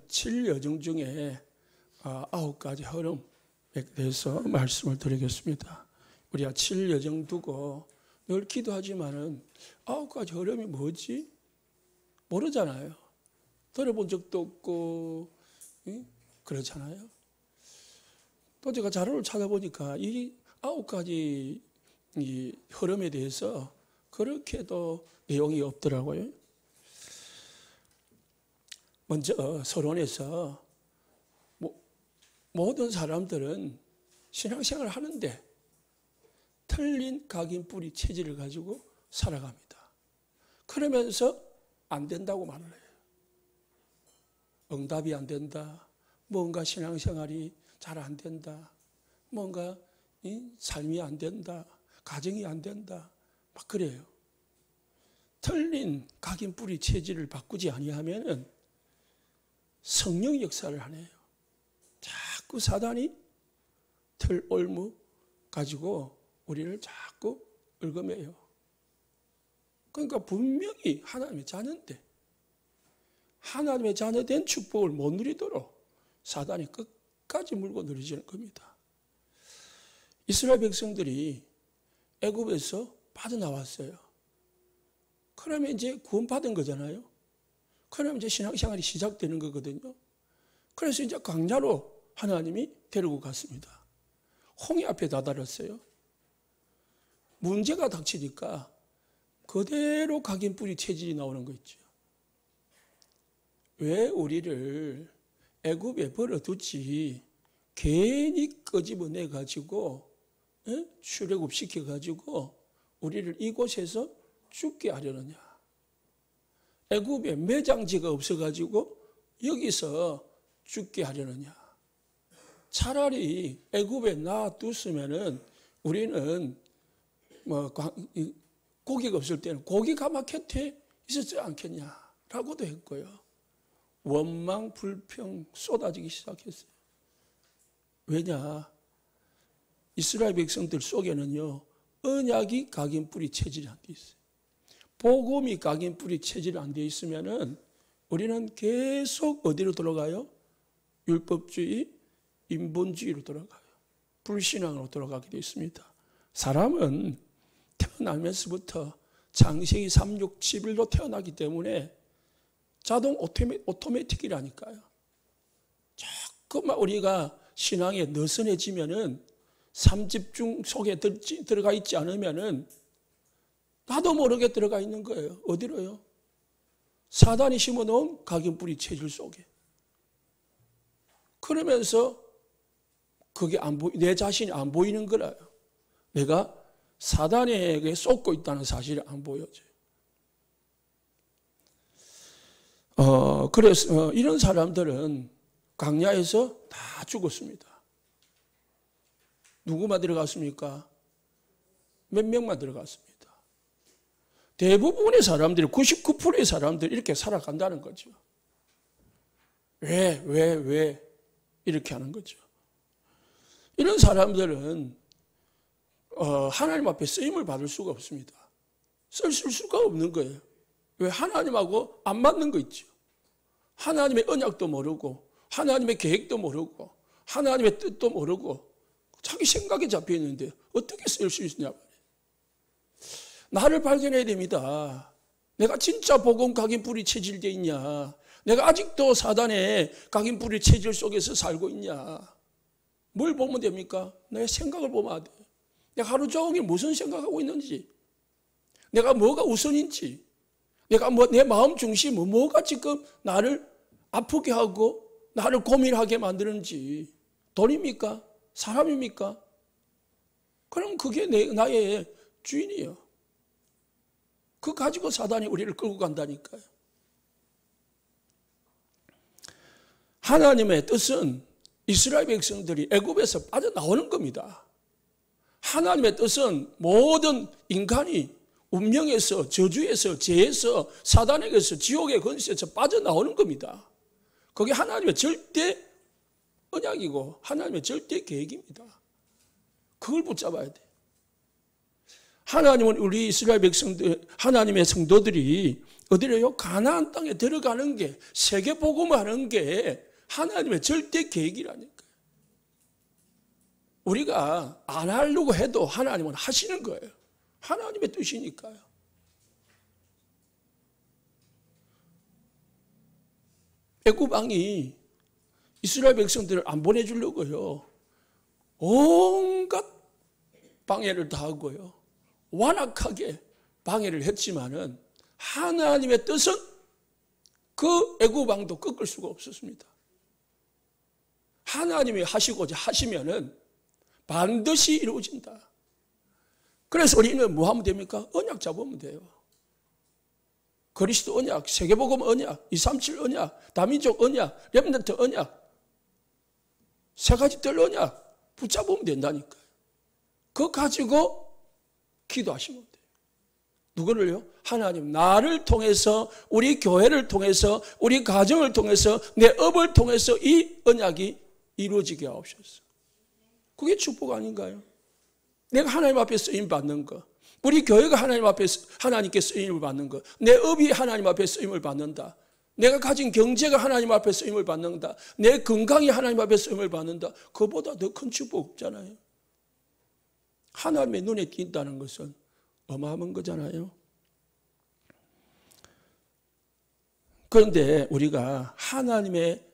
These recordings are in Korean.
7여정 중에 9가지 흐름에 대해서 말씀을 드리겠습니다. 우리가 7여정 두고 늘 기도하지만은 9가지 흐름이 뭐지? 모르잖아요. 들어본 적도 없고 그렇잖아요. 또 제가 자료를 찾아보니까 이 9가지 이 흐름에 대해서 그렇게도 내용이 없더라고요. 먼저 서론에서 모든 사람들은 신앙생활을 하는데 틀린 각인뿌리 체질을 가지고 살아갑니다. 그러면서 안 된다고 말을 해요. 응답이 안 된다. 뭔가 신앙생활이 잘 안 된다. 뭔가 삶이 안 된다. 가정이 안 된다. 막 그래요. 틀린 각인뿌리 체질을 바꾸지 아니하면은 성령 역사를 하네요. 자꾸 사단이 틀올무 가지고 우리를 자꾸 얽어매요. 그러니까 분명히 하나님의 자녀인데 하나님의 자녀된 축복을 못 누리도록 사단이 끝까지 물고 늘어지는 겁니다. 이스라엘 백성들이 애굽에서 빠져나왔어요. 그러면 이제 구원받은 거잖아요. 그러면 이제 신앙생활이 시작되는 거거든요. 그래서 이제 광야로 하나님이 데리고 갔습니다. 홍해 앞에 다다랐어요. 문제가 닥치니까 그대로 각인뿌리 체질이 나오는 거 있죠. 왜 우리를 애굽에 버려두지 괜히 끄집어내가지고 출애굽시켜가지고 우리를 이곳에서 죽게 하려느냐. 애굽에 매장지가 없어가지고 여기서 죽게 하려느냐. 차라리 애굽에 놔뒀으면은 우리는 고기가 없을 때는 고기가 마켓에 있었지 않겠냐라고도 했고요. 원망, 불평 쏟아지기 시작했어요. 왜냐? 이스라엘 백성들 속에는요, 언약이 각인뿌리 체질이 안 돼 있어요. 복음이 각인뿌리 체질이 안 돼 있으면은 우리는 계속 어디로 돌아가요? 율법주의, 인본주의로 돌아가요. 불신앙으로 돌아가게 되어 있습니다. 사람은 태어나면서부터 창세기 3, 6, 11로 태어나기 때문에 자동 오토매틱이라니까요. 조금만 우리가 신앙에 느슨해지면은 삼집중 속에 들어가 있지 않으면은 나도 모르게 들어가 있는 거예요. 어디로요? 사단이 심어놓은 각인뿌리 체질 속에. 그러면서 그게 내 자신이 안 보이는 거라요. 내가 사단에게 쏟고 있다는 사실이 안 보여져요. 그래서 이런 사람들은 광야에서 다 죽었습니다. 누구만 들어갔습니까? 몇 명만 들어갔습니다. 대부분의 사람들이 99%의 사람들이 이렇게 살아간다는 거죠. 왜 이렇게 하는 거죠. 이런 사람들은 하나님 앞에 쓰임을 받을 수가 없습니다. 쓸 수가 없는 거예요. 왜? 하나님하고 안 맞는 거 있죠. 하나님의 언약도 모르고 하나님의 계획도 모르고 하나님의 뜻도 모르고 자기 생각에 잡혀 있는데 어떻게 쓸 수 있느냐. 나를 발견해야 됩니다. 내가 진짜 복음 각인뿌리 체질되어 있냐. 내가 아직도 사단의 각인뿌리 체질 속에서 살고 있냐. 뭘 보면 됩니까? 내 생각을 보면 돼. 내가 하루 종일 무슨 생각하고 있는지, 내가 뭐가 우선인지, 내가 내 마음 중심 뭐가 지금 나를 아프게 하고 나를 고민하게 만드는지. 돈입니까? 사람입니까? 그럼 그게 나의 주인이에요. 그거 가지고 사단이 우리를 끌고 간다니까요. 하나님의 뜻은 이스라엘 백성들이 애굽에서 빠져나오는 겁니다. 하나님의 뜻은 모든 인간이 운명에서, 저주에서, 죄에서, 사단에게서, 지옥의 권세에서 빠져나오는 겁니다. 그게 하나님의 절대 언약이고 하나님의 절대 계획입니다. 그걸 붙잡아야 돼. 하나님은 우리 이스라엘 백성들, 하나님의 성도들이 어디래요? 가나안 땅에 들어가는 게, 세계복음하는 게 하나님의 절대 계획이라니까요. 우리가 안 하려고 해도 하나님은 하시는 거예요. 하나님의 뜻이니까요. 애굽 왕이 이스라엘 백성들을 안 보내주려고요. 온갖 방해를 다 하고요. 완악하게 방해를 했지만은 하나님의 뜻은 그 애굽 왕도 꺾을 수가 없었습니다. 하나님이 하시고자 하시면은 반드시 이루어진다. 그래서 우리는 뭐 하면 됩니까? 언약 잡으면 돼요. 그리스도 언약, 세계복음 언약, 237 언약, 다민족 언약, 렘넌트 언약, 세 가지 뜰 언약 붙잡으면 된다니까요. 그거 가지고 기도하시면 돼요. 누구를요? 하나님, 나를 통해서, 우리 교회를 통해서, 우리 가정을 통해서, 내 업을 통해서 이 언약이 이루어지게 하옵소서. 그게 축복 아닌가요? 내가 하나님 앞에 쓰임 받는 거, 우리 교회가 하나님 앞에 하나님께 쓰임을 받는 거, 내 업이 하나님 앞에 쓰임을 받는다. 내가 가진 경제가 하나님 앞에 쓰임을 받는다. 내 건강이 하나님 앞에 쓰임을 받는다. 그보다 더 큰 축복 없잖아요. 하나님의 눈에 띈다는 것은 어마어마한 거잖아요. 그런데 우리가 하나님의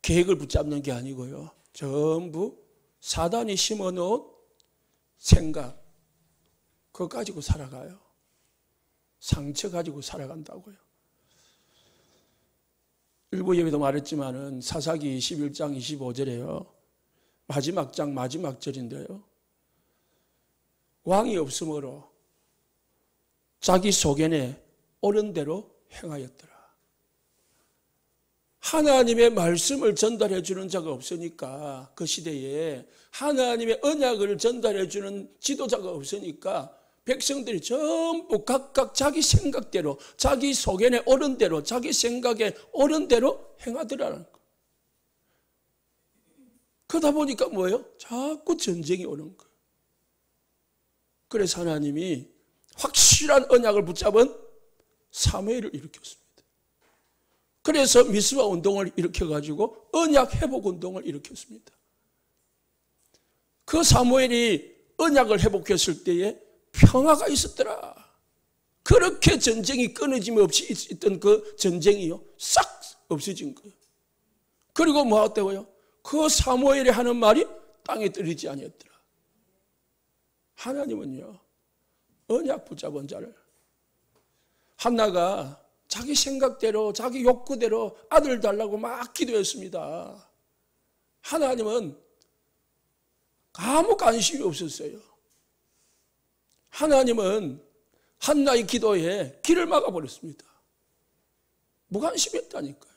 계획을 붙잡는 게 아니고요. 전부 사단이 심어놓은 생각, 그거 가지고 살아가요. 상처 가지고 살아간다고요. 일부 예배도 말했지만은 사사기 21장 25절에요. 마지막 장 마지막 절인데요. 왕이 없으므로 자기 소견에 옳은 대로 행하였더라. 하나님의 말씀을 전달해 주는 자가 없으니까, 그 시대에 하나님의 언약을 전달해 주는 지도자가 없으니까 백성들이 전부 각각 자기 생각대로, 자기 소견에 옳은 대로, 자기 생각에 옳은 대로 행하더라는 거. 그러다 보니까 뭐예요? 자꾸 전쟁이 오는 거예요. 그래서 하나님이 확실한 언약을 붙잡은 사무엘을 일으켰습니다. 그래서 미스바 운동을 일으켜가지고 언약 회복 운동을 일으켰습니다. 그 사무엘이 언약을 회복했을 때에 평화가 있었더라. 그렇게 전쟁이 끊어짐 없이 있던 그 전쟁이요, 싹 없어진 거예요. 그리고 뭐 했다고요? 그 사무엘이 하는 말이 땅에 떨어지지 아니었더라. 하나님은요, 언약 붙잡은 자를, 한나가 자기 생각대로, 자기 욕구대로 아들 달라고 막 기도했습니다. 하나님은 아무 관심이 없었어요. 하나님은 한나의 기도에 길을 막아버렸습니다. 무관심했다니까요.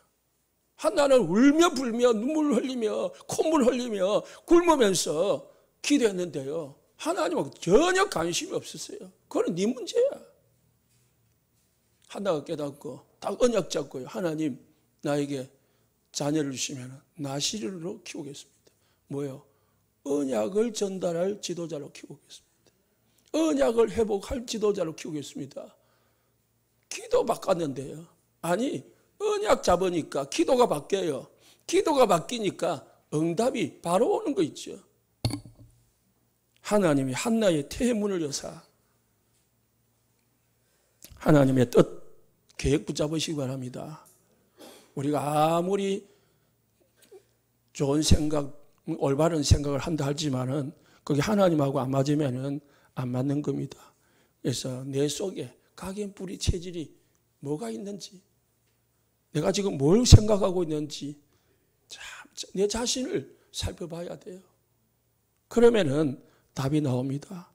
한나는 울며 불며 눈물 흘리며 콧물 흘리며 굶으면서 기도했는데요. 하나님은 전혀 관심이 없었어요. 그건 네 문제야. 한나가 깨닫고 딱 언약 잡고요. 하나님, 나에게 자녀를 주시면 나시르로 키우겠습니다. 뭐요? 언약을 전달할 지도자로 키우겠습니다. 언약을 회복할 지도자로 키우겠습니다. 기도 바꿨는데요. 아니, 언약 잡으니까 기도가 바뀌어요. 기도가 바뀌니까 응답이 바로 오는 거 있죠. 하나님이 한나의 태문을 여사 하나님의 뜻, 계획 붙잡으시기 바랍니다. 우리가 아무리 좋은 생각, 올바른 생각을 한다 하지만은 그게 하나님하고 안 맞으면은 안 맞는 겁니다. 그래서 내 속에 각인 뿌리 체질이 뭐가 있는지, 내가 지금 뭘 생각하고 있는지 내 자신을 살펴봐야 돼요. 그러면은 답이 나옵니다.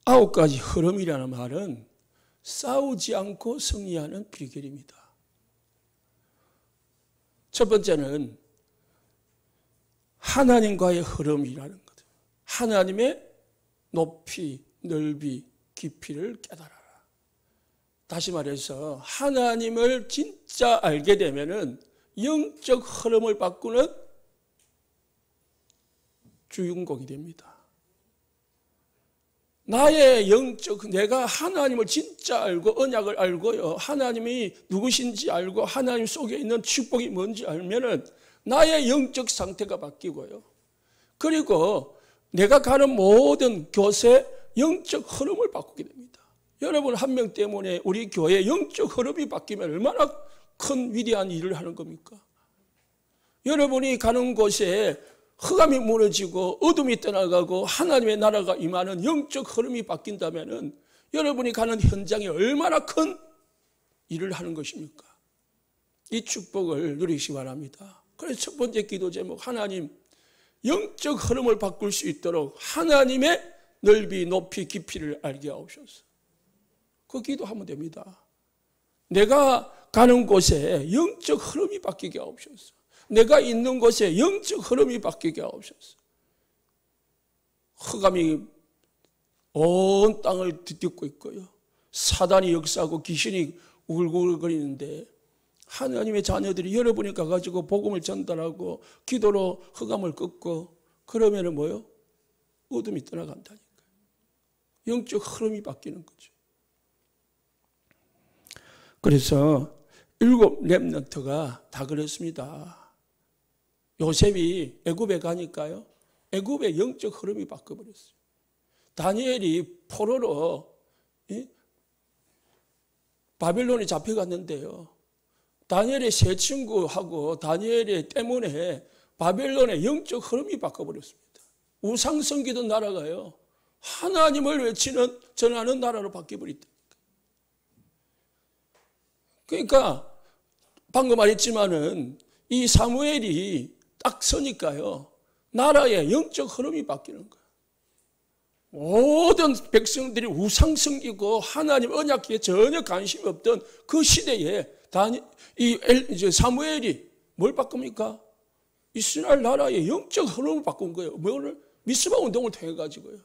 9가지 흐름이라는 말은 싸우지 않고 승리하는 비결입니다. 첫 번째는 하나님과의 흐름이라는 거죠. 하나님의 높이, 넓이, 깊이를 깨달아라. 다시 말해서 하나님을 진짜 알게 되면은 영적 흐름을 바꾸는 주인공이 됩니다. 나의 영적, 내가 하나님을 진짜 알고 언약을 알고요, 하나님이 누구신지 알고 하나님 속에 있는 축복이 뭔지 알면은 나의 영적 상태가 바뀌고요, 그리고 내가 가는 모든 곳에 영적 흐름을 바꾸게 됩니다. 여러분 한 명 때문에 우리 교회 영적 흐름이 바뀌면 얼마나 큰 위대한 일을 하는 겁니까? 여러분이 가는 곳에 흑암이 무너지고 어둠이 떠나가고 하나님의 나라가 임하는 영적 흐름이 바뀐다면 여러분이 가는 현장에 얼마나 큰 일을 하는 것입니까? 이 축복을 누리시기 바랍니다. 그래서 첫 번째 기도 제목, 하나님 영적 흐름을 바꿀 수 있도록 하나님의 넓이, 높이, 깊이를 알게 하옵소서. 그 기도하면 됩니다. 내가 가는 곳에 영적 흐름이 바뀌게 하옵소서. 내가 있는 곳에 영적 흐름이 바뀌게 하옵소서. 흑암이 온 땅을 뒤덮고 있고요, 사단이 역사하고 귀신이 우글우글거리는데 하나님의 자녀들이 여러분이 가가지고 복음을 전달하고 기도로 흑암을 꺾고 그러면은 뭐요? 어둠이 떠나간다니까요. 영적 흐름이 바뀌는 거죠. 그래서 7 렘넌트가 다 그랬습니다. 요셉이 애굽에 가니까요, 애굽의 영적 흐름이 바뀌어버렸어요. 다니엘이 포로로 바벨론에 잡혀갔는데요, 다니엘의 세 친구하고 다니엘의 때문에 바벨론의 영적 흐름이 바뀌어버렸습니다. 우상 섬기던 나라가요, 하나님을 외치는 전하는 나라로 바뀌어버렸다. 그러니까 방금 말했지만은 이 사무엘이 딱 서니까요, 나라의 영적 흐름이 바뀌는 거예요. 모든 백성들이 우상 섬기고 하나님 언약에 전혀 관심이 없던 그 시대에 사무엘이 뭘 바꿉니까? 이스라엘 나라의 영적 흐름을 바꾼 거예요. 뭐를? 미스바 운동을 통해 가지고요,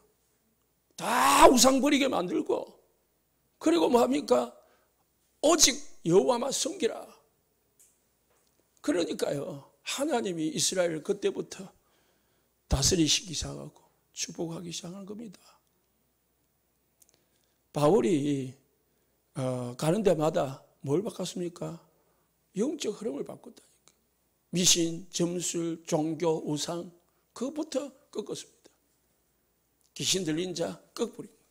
다 우상 버리게 만들고, 그리고 뭐 합니까? 오직 여호와만 섬기라. 그러니까요, 하나님이 이스라엘을 그때부터 다스리시기 시작하고 축복하기 시작한 겁니다. 바울이 가는 데마다 뭘 바꿨습니까? 영적 흐름을 바꿨다니까. 미신, 점술, 종교, 우상, 그것부터 꺾었습니다. 귀신 들린 자 꺾어버린 거예요.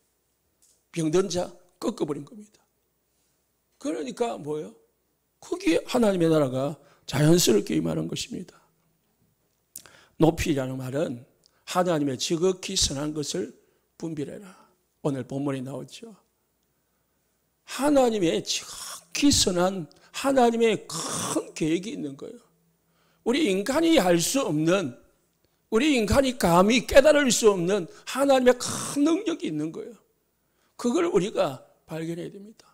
병든 자 꺾어버린 겁니다. 그러니까 뭐예요? 거기에 하나님의 나라가 자연스럽게 임하는 것입니다. 높이라는 말은 하나님의 지극히 선한 것을 분별해라. 오늘 본문에 나오죠. 하나님의 지극히 선한, 하나님의 큰 계획이 있는 거예요. 우리 인간이 할 수 없는, 우리 인간이 감히 깨달을 수 없는 하나님의 큰 능력이 있는 거예요. 그걸 우리가 발견해야 됩니다.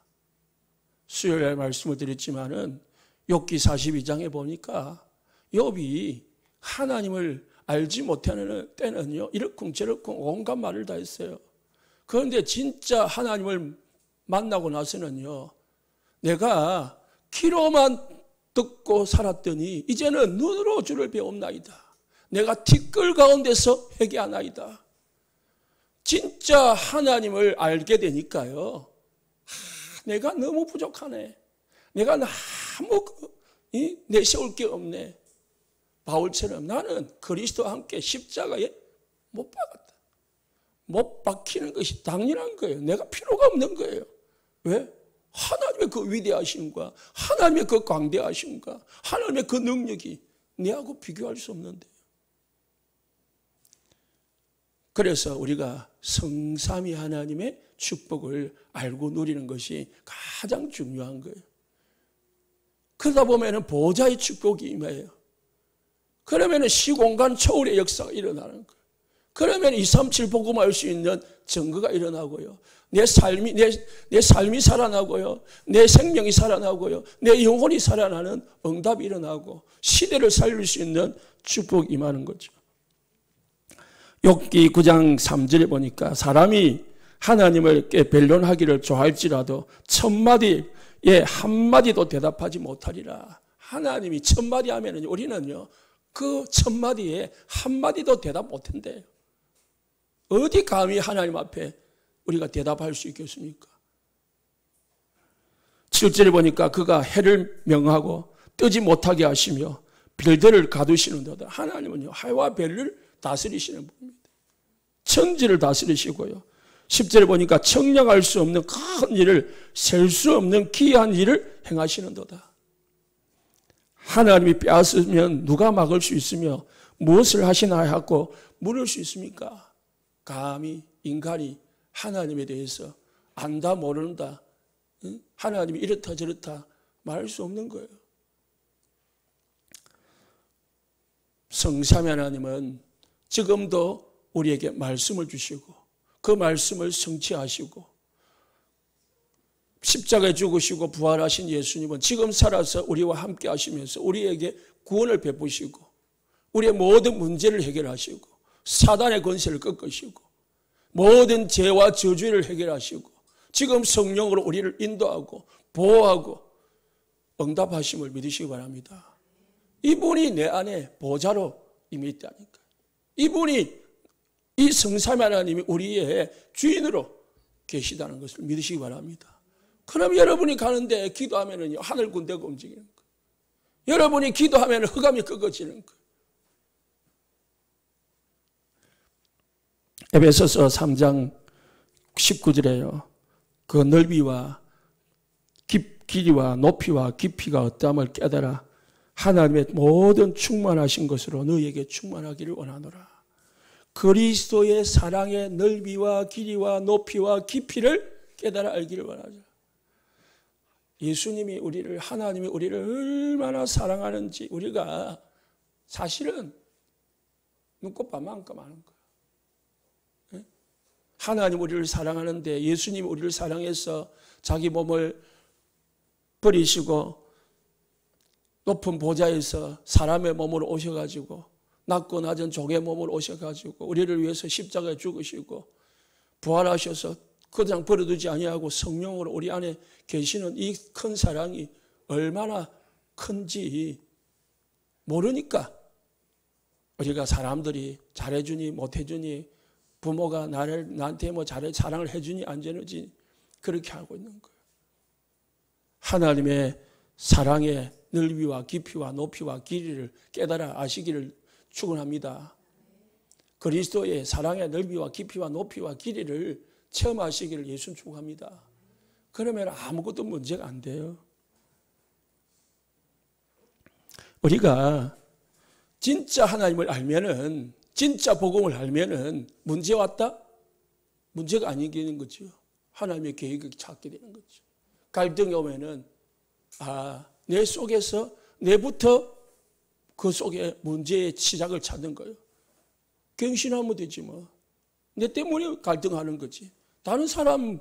수요일에 말씀을 드렸지만은 욥기 42장에 보니까 욥이 하나님을 알지 못하는 때는요, 이러쿵저러쿵 온갖 말을 다 했어요. 그런데 진짜 하나님을 만나고 나서는요, 내가 귀로만 듣고 살았더니 이제는 눈으로 주를 배움나이다. 내가 티끌 가운데서 회개하나이다. 진짜 하나님을 알게 되니까요, 내가 너무 부족하네. 내가 아무 내세울 게 없네. 바울처럼 나는 그리스도와 함께 십자가에 못 박았다. 못 박히는 것이 당연한 거예요. 내가 필요가 없는 거예요. 왜? 하나님의 그 위대하심과 하나님의 그 광대하심과 하나님의 그 능력이 내하고 비교할 수 없는데. 그래서 우리가 성삼위 하나님의 축복을 알고 누리는 것이 가장 중요한 거예요. 그러다 보면 보좌의 축복이 임해요. 그러면 시공간 초월의 역사가 일어나는 거예요. 그러면 237 복음할 수 있는 증거가 일어나고요. 내 삶이 살아나고요. 내 생명이 살아나고요. 내 영혼이 살아나는 응답이 일어나고 시대를 살릴 수 있는 축복이 임하는 거죠. 욥기 9장 3절에 보니까 사람이 하나님을 변론하기를 좋아할지라도 1000마디에 한마디도 대답하지 못하리라. 하나님이 1000마디 하면은 우리는요, 그 1000마디에 한마디도 대답 못한대요. 어디 감히 하나님 앞에 우리가 대답할 수 있겠습니까? 7절에 보니까 그가 해를 명하고 뜨지 못하게 하시며 별들을 가두시는도다. 하나님은요, 해와 별을 다스리시는 분입니다. 천지를 다스리시고요. 10절에 보니까 청량할 수 없는 큰 일을, 셀 수 없는 기이한 일을 행하시는도다. 하나님이 빼앗으면 누가 막을 수 있으며 무엇을 하시나 하고 물을 수 있습니까? 감히 인간이 하나님에 대해서 안다 모른다, 하나님이 이렇다 저렇다 말할 수 없는 거예요. 성삼위 하나님은 지금도 우리에게 말씀을 주시고 그 말씀을 성취하시고, 십자가에 죽으시고 부활하신 예수님은 지금 살아서 우리와 함께 하시면서 우리에게 구원을 베푸시고 우리의 모든 문제를 해결하시고 사단의 권세를 꺾으시고 모든 죄와 저주를 해결하시고 지금 성령으로 우리를 인도하고 보호하고 응답하심을 믿으시기 바랍니다. 이분이 내 안에 보좌로 이미 있다니까. 이분이, 이 성삼위 하나님이 우리의 주인으로 계시다는 것을 믿으시기 바랍니다. 그럼 여러분이 가는데 기도하면은요, 하늘 군대가 움직이는 거예요. 여러분이 기도하면 흑암이 꺾어지는 거예요. 에베소서 3장 19절에요. 그 넓이와 길이와 높이와 깊이가 어떠함을 깨달아 하나님의 모든 충만하신 것으로 너희에게 충만하기를 원하노라. 그리스도의 사랑의 넓이와 길이와 높이와 깊이를 깨달아 알기를 원하자. 예수님이 우리를, 하나님이 우리를 얼마나 사랑하는지 우리가 사실은 눈꽃밥만큼 아는 거예요. 하나님 우리를 사랑하는데 예수님이 우리를 사랑해서 자기 몸을 버리시고 높은 보좌에서 사람의 몸으로 오셔가지고 낮고 낮은 종의 몸으로 오셔가지고 우리를 위해서 십자가에 죽으시고 부활하셔서 그냥 버려두지 아니하고 성령으로 우리 안에 계시는 이 큰 사랑이 얼마나 큰지 모르니까 우리가 사람들이 잘해주니 못해주니 부모가 나한테 뭐 사랑을 해주니 안 해주니 그렇게 알고 있는 거예요. 하나님의 사랑의 넓이와 깊이와 높이와 길이를 깨달아 아시기를 축원합니다. 그리스도의 사랑의 넓이와 깊이와 높이와 길이를 체험하시기를 예수는 축원합니다. 그러면 아무것도 문제가 안 돼요. 우리가 진짜 하나님을 알면은, 진짜 복음을 알면은 문제 왔다? 문제가 아니게 거죠. 하나님의 계획을 찾게 되는 거죠. 갈등이 오면은 내 속에서 내부터 그 속에 문제의 시작을 찾는 거예요. 갱신하면 되지 뭐. 내 때문에 갈등하는 거지. 다른 사람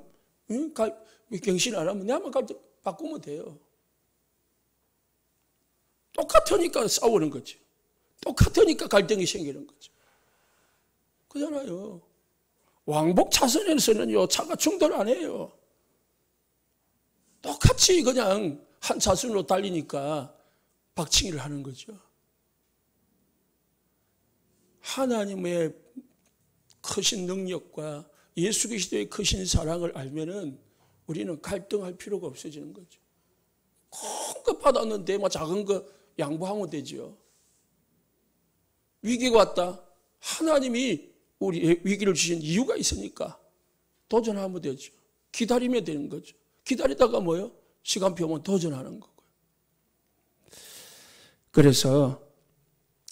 갱신 안 하면 내만 갈등 바꾸면 돼요. 똑같으니까 싸우는 거지. 똑같으니까 갈등이 생기는 거죠. 그잖아요. 왕복 차선에서는요, 차가 충돌 안 해요. 똑같이 그냥 한 차선으로 달리니까 박치기를 하는 거죠. 하나님의 크신 능력과 예수 그리스도의 크신 사랑을 알면은 우리는 갈등할 필요가 없어지는 거죠. 큰 거 받았는데 뭐 작은 거 양보하면 되죠. 위기가 왔다. 하나님이 우리의 위기를 주신 이유가 있으니까 도전하면 되죠. 기다리면 되는 거죠. 기다리다가 뭐요? 시간표 오면 도전하는 거고요. 그래서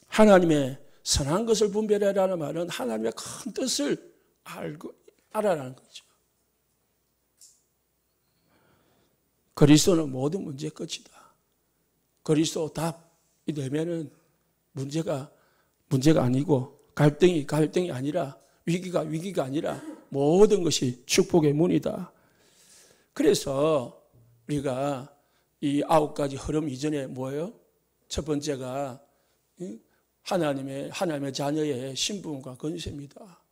하나님의 선한 것을 분별하라는 말은 하나님의 큰 뜻을 알아라는 거죠. 그리스도는 모든 문제의 끝이다. 그리스도 답이 되면은 문제가 아니고 갈등이 아니라 위기가 아니라 모든 것이 축복의 문이다. 그래서 우리가 이 9가지 흐름 이전에 뭐예요? 첫 번째가 하나님의 자녀의 신분과 권세입니다.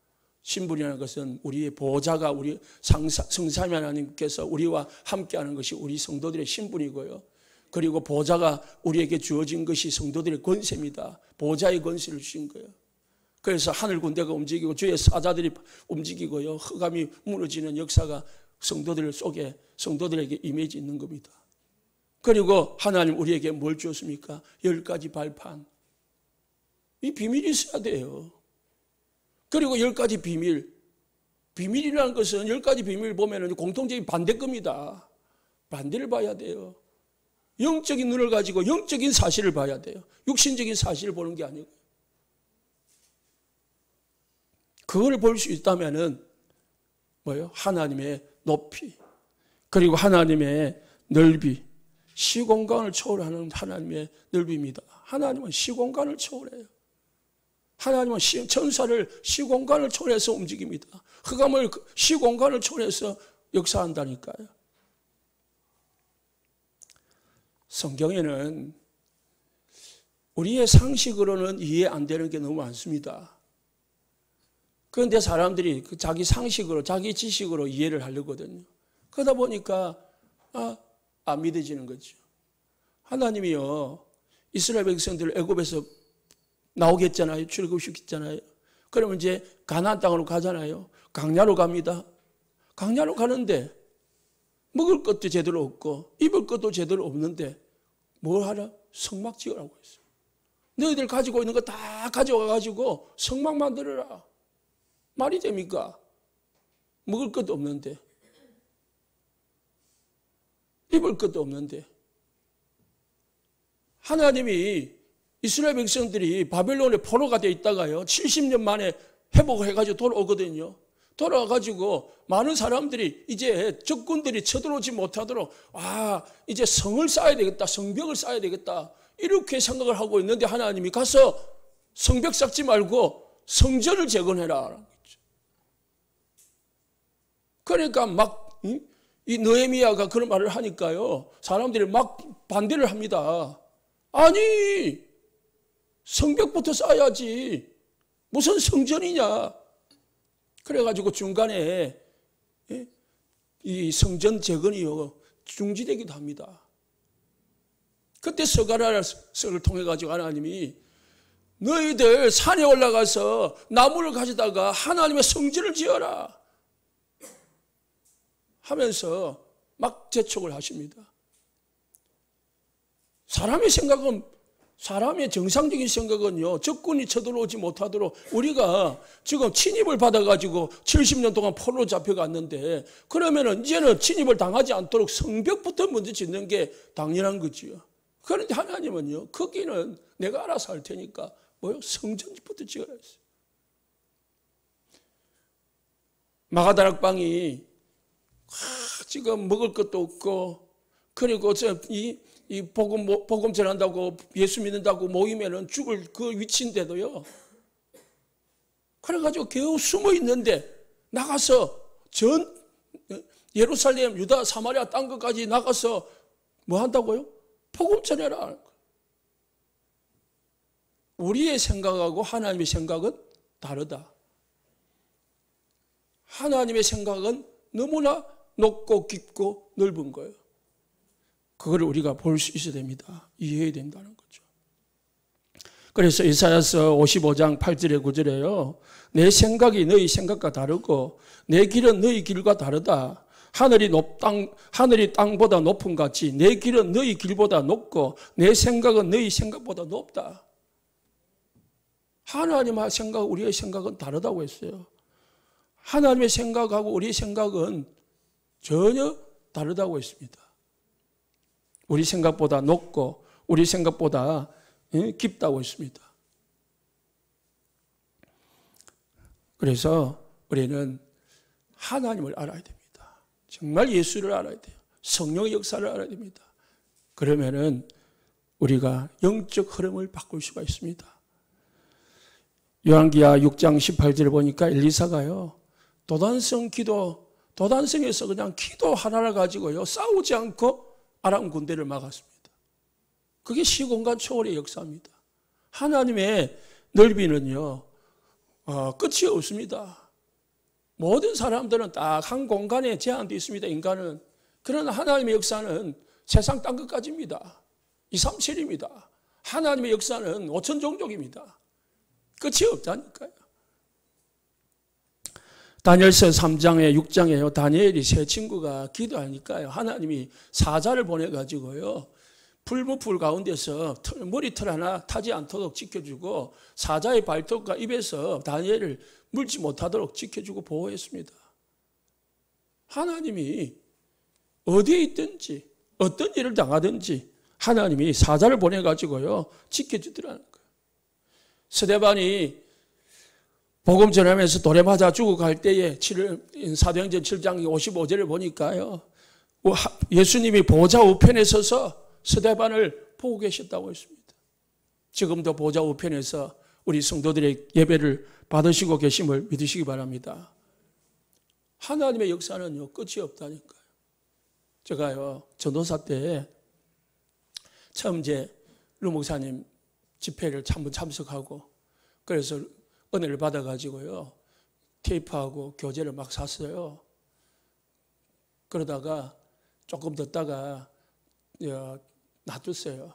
신분이라는 것은 우리의 보좌가 우리 성삼위 하나님께서 우리와 함께하는 것이 우리 성도들의 신분이고요. 그리고 보좌가 우리에게 주어진 것이 성도들의 권세입니다. 보좌의 권세를 주신 거예요. 그래서 하늘 군대가 움직이고 주의 사자들이 움직이고요. 흑암이 무너지는 역사가 성도들 속에, 성도들에게 임해지 있는 겁니다. 그리고 하나님 우리에게 뭘 주었습니까? 10가지 발판. 이 비밀이 있어야 돼요. 그리고 10가지 비밀. 비밀이라는 것은 10가지 비밀을 보면 공통적인 반대급니다. 반대를 봐야 돼요. 영적인 눈을 가지고 영적인 사실을 봐야 돼요. 육신적인 사실을 보는 게 아니고. 그걸 볼 수 있다면은 뭐예요? 하나님의 높이, 그리고 하나님의 넓이, 시공간을 초월하는 하나님의 넓이입니다. 하나님은 시공간을 초월해요. 하나님은 천사를 시공간을 초월해서 움직입니다. 흑암을 시공간을 초월해서 역사한다니까요. 성경에는 우리의 상식으로는 이해 안 되는 게 너무 많습니다. 그런데 사람들이 자기 상식으로, 자기 지식으로 이해를 하려거든요. 그러다 보니까 안 믿어지는 거죠. 하나님이요, 이스라엘 백성들을 애굽에서 나오게 했잖아요. 출애굽시켰잖아요. 그러면 이제 가나안 땅으로 가잖아요. 광야로 갑니다. 광야로 가는데 먹을 것도 제대로 없고 입을 것도 제대로 없는데 뭘 하라? 성막 지으라고 했어요. 너희들 가지고 있는 거 다 가져와가지고 성막 만들어라. 말이 됩니까? 먹을 것도 없는데, 입을 것도 없는데. 하나님이 이스라엘 백성들이 바벨론의 포로가 되어 있다가요, 70년 만에 회복을 해가지고 돌아오거든요. 돌아와가지고 많은 사람들이 이제 적군들이 쳐들어오지 못하도록 이제 성을 쌓아야 되겠다, 성벽을 쌓아야 되겠다, 이렇게 생각을 하고 있는데 하나님이 가서 성벽 쌓지 말고 성전을 재건해라. 그러니까 막 이 느헤미야가 그런 말을 하니까요, 사람들이 막 반대를 합니다. 아니, 성벽부터 쌓아야지 무슨 성전이냐. 그래가지고 중간에 이 성전 재건이요 중지되기도 합니다. 그때 스가랴서를 통해 가지고 하나님이 너희들 산에 올라가서 나무를 가져다가 하나님의 성전을 지어라 하면서 막 재촉을 하십니다. 사람의 정상적인 생각은요, 적군이 쳐들어오지 못하도록 우리가 지금 침입을 받아가지고 70년 동안 포로로 잡혀갔는데, 그러면은 이제는 침입을 당하지 않도록 성벽부터 먼저 짓는 게 당연한 거지요. 그런데 하나님은요, 거기는 내가 알아서 할 테니까 성전부터 지어라 했어요. 마가다락방이 지금 먹을 것도 없고, 그리고 이 복음 전한다고 예수 믿는다고 모이면은 죽을 그 위치인데도요, 그래가지고 겨우 숨어 있는데 나가서 예루살렘, 유다, 사마리아 땅 끝까지 나가서 뭐 한다고요? 복음 전해라. 우리의 생각하고 하나님의 생각은 다르다. 하나님의 생각은 너무나 높고 깊고 넓은 거예요. 그걸 우리가 볼 수 있어야 됩니다. 이해해야 된다는 거죠. 그래서 이사야서 55장 8절에 9절에요. 내 생각이 너희 생각과 다르고 내 길은 너희 길과 다르다. 하늘이 땅보다 높은 같이 내 길은 너희 길보다 높고 내 생각은 너희 생각보다 높다. 하나님의 생각, 우리의 생각은 다르다고 했어요. 하나님의 생각하고 우리의 생각은 전혀 다르다고 했습니다. 우리 생각보다 높고 우리 생각보다 깊다고 했습니다. 그래서 우리는 하나님을 알아야 됩니다. 정말 예수를 알아야 돼요. 성령의 역사를 알아야 됩니다. 그러면은 우리가 영적 흐름을 바꿀 수가 있습니다. 요한기하 6장 18절을 보니까 엘리사가요, 도단성에서 그냥 기도 하나를 가지고요, 싸우지 않고 아람 군대를 막았습니다. 그게 시공간 초월의 역사입니다. 하나님의 넓이는요, 끝이 없습니다. 모든 사람들은 딱 한 공간에 제한되어 있습니다. 인간은. 그러나 하나님의 역사는 세상 땅끝까지입니다. 237입니다. 하나님의 역사는 5천 종족입니다. 끝이 없다니까요. 다니엘서 3장에 6장에요. 다니엘이 세 친구가 기도하니까요. 하나님이 사자를 보내가지고요. 불무풀 가운데서 머리털 하나 타지 않도록 지켜주고 사자의 발톱과 입에서 다니엘을 물지 못하도록 지켜주고 보호했습니다. 하나님이 어디에 있든지 어떤 일을 당하든지 하나님이 사자를 보내가지고요. 지켜주더라는 거예요. 스데반이 복음 전하면서 돌에 맞아 죽어갈 때에 사도행전 7장 55절을 보니까요. 예수님이 보좌 우편에 서서 스데반을 보고 계셨다고 했습니다. 지금도 보좌 우편에서 우리 성도들의 예배를 받으시고 계심을 믿으시기 바랍니다. 하나님의 역사는요, 끝이 없다니까요. 제가요, 전도사 때 처음 이제 루 목사님 집회를 한번 참석하고 그래서 은혜를 받아가지고요, 테이프하고 교재를 막 샀어요. 그러다가 조금 듣다가 놔뒀어요.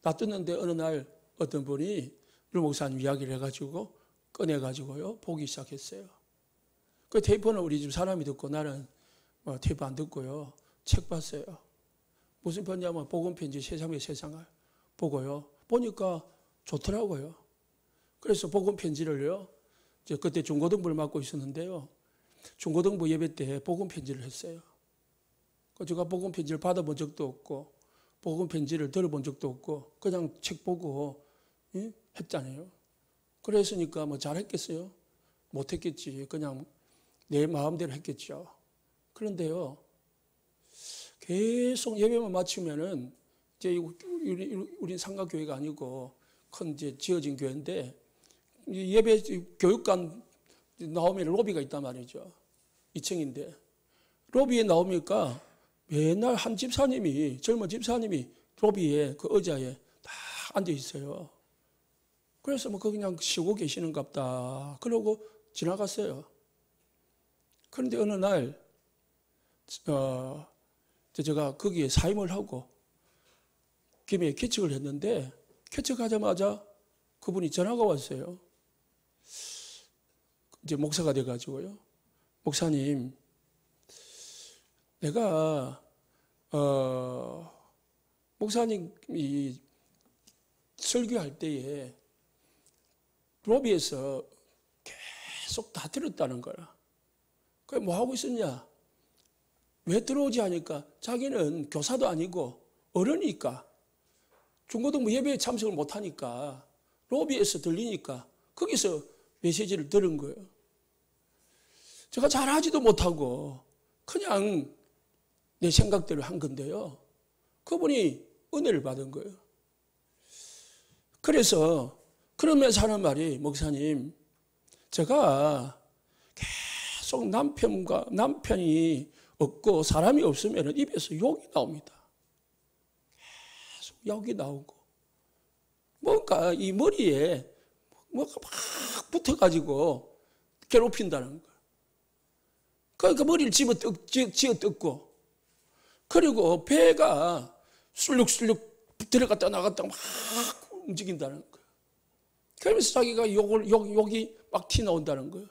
놔뒀는데 어느 날 어떤 분이 루 목사님 이야기를 해가지고 꺼내가지고요, 보기 시작했어요. 그 테이프는 우리 집 사람이 듣고 나는 테이프 안 듣고요, 책 봤어요. 무슨 편지냐면 복음편지 세상의 세상을 보고요. 보니까 좋더라고요. 그래서 복음편지를요, 그때 중고등부를 맡고 있었는데요. 중고등부 예배 때 복음편지를 했어요. 제가 복음편지를 받아본 적도 없고 복음편지를 들어본 적도 없고 그냥 책 보고 했잖아요. 그랬으니까 뭐 잘했겠어요? 못했겠지. 그냥 내 마음대로 했겠죠. 그런데요, 계속 예배만 마치면은 이제 우리 상가교회가 아니고 큰 이제 지어진 교회인데 예배 교육관 나오면 로비가 있단 말이죠. 2층인데 로비에 나오니까 맨날 한 집사님이, 젊은 집사님이 로비에 그 의자에 다 앉아 있어요. 그래서 뭐 그냥 쉬고 계시는갑다 그러고 지나갔어요. 그런데 어느 날 제가 거기에 사임을 하고 김에 개척을 했는데 개척하자마자 그분이 전화가 왔어요. 이제 목사가 돼가지고요. 목사님, 내가 목사님이 설교할 때에 로비에서 계속 다 들었다는 거야. 그래 뭐 하고 있었냐? 왜 들어오지 하니까 자기는 교사도 아니고 어른이니까 중고등부 예배에 참석을 못하니까 로비에서 들리니까 거기서 메시지를 들은 거예요. 제가 잘하지도 못하고 그냥 내 생각대로 한 건데요. 그분이 은혜를 받은 거예요. 그래서 그러면서 하는 말이, 목사님, 제가 계속 남편이 없고 사람이 없으면 입에서 욕이 나옵니다. 계속 욕이 나오고 뭔가 이 머리에 뭐가 막 붙어가지고 괴롭힌다는 거예요. 그러니까 머리를 지어 뜯고 그리고 배가 술룩술룩 들어갔다 나갔다 막 움직인다는 거예요. 그러면서 자기가 욕이 막 튀어나온다는 거예요.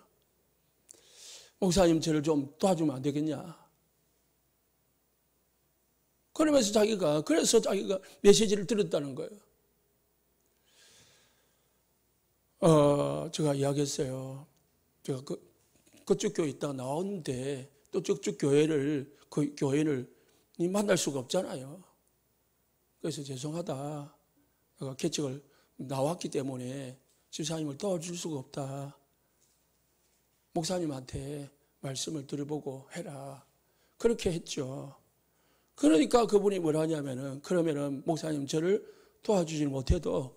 목사님, 저를 좀 도와주면 안 되겠냐? 그러면서 그래서 자기가 메시지를 들었다는 거예요. 제가 이야기했어요. 제가 그쪽 교회 있다가 나왔는데 또 저쪽 그 교회를 만날 수가 없잖아요. 그래서 죄송하다. 내가 개척을 나왔기 때문에 집사님을 도와줄 수가 없다. 목사님한테 말씀을 들어보고 해라. 그렇게 했죠. 그러니까 그분이 뭐라 하냐면은, 그러면은 목사님 저를 도와주지 못해도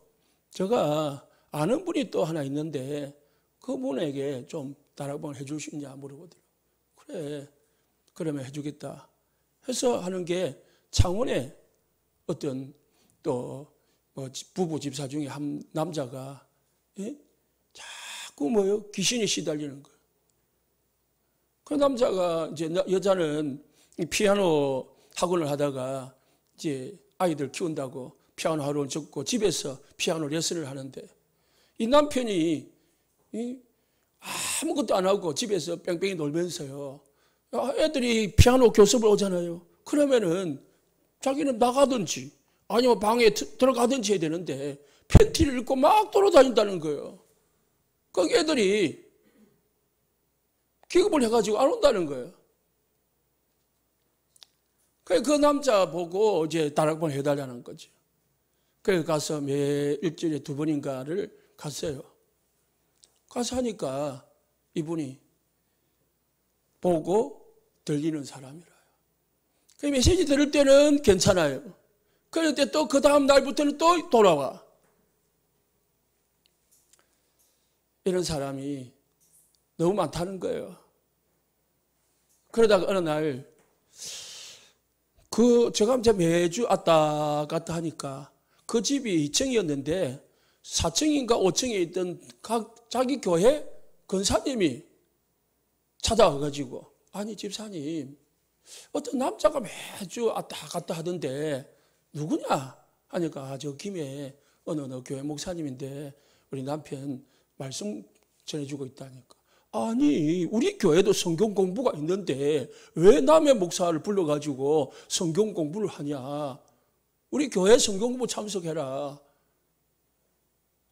제가 아는 분이 또 하나 있는데 그분에게 좀 다락방을 해줄 수 있냐 물어보더라고요. 그래, 그러면 해주겠다 해서 하는 게, 창원에 어떤 또 부부 집사 중에 한 남자가 자꾸 귀신이 시달리는 거예요. 그 남자가 이제 여자는 피아노 학원을 하다가 이제 아이들 키운다고 피아노 학원을 접고 집에서 피아노 레슨을 하는데 이 남편이 아무것도 안 하고 집에서 뺑뺑이 놀면서요. 애들이 피아노 교습을 오잖아요. 그러면은 자기는 나가든지 아니면 방에 들어가든지 해야 되는데 팬티를 입고 막 돌아다닌다는 거예요. 그 애들이 기겁을 해가지고 안 온다는 거예요. 그 남자 보고 이제 다락방 해달라는 거죠. 그래서 가서 매 일주일에 2번인가를 갔어요. 가서 하니까 이분이 보고 들리는 사람이라요. 그 메시지 들을 때는 괜찮아요. 그런데 또 그 다음 날부터는 또 돌아와. 이런 사람이 너무 많다는 거예요. 그러다가 어느 날 제가 이제 매주 왔다 갔다 하니까 그 집이 2층이었는데 4층인가 5층에 있던 자기 교회 권사님이 찾아와가지고, 아니 집사님, 어떤 남자가 매주 왔다 갔다 하던데 누구냐 하니까 저 김해 어느 교회 목사님인데 우리 남편 말씀 전해주고 있다니까. 아니 우리 교회도 성경 공부가 있는데 왜 남의 목사를 불러가지고 성경 공부를 하냐. 우리 교회 성경 공부 참석해라.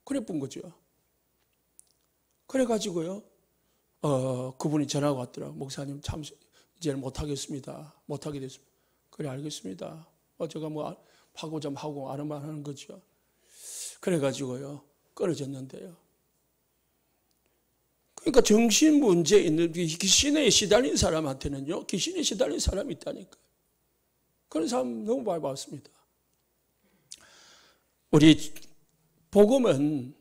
그랬던 거죠. 그래가지고요 그분이 전화가 왔더라고. 목사님 참석 이제는 못하겠습니다. 못하게 됐습니다. 그래 알겠습니다. 제가 뭐 하고 좀 하고 아는 말 하는 거죠. 그래가지고요 끊어졌는데요. 그러니까 정신 문제 있는 귀신에 시달린 사람한테는요 귀신에 시달린 사람이 있다니까. 그런 사람 너무 많이 봤습니다. 우리 복음은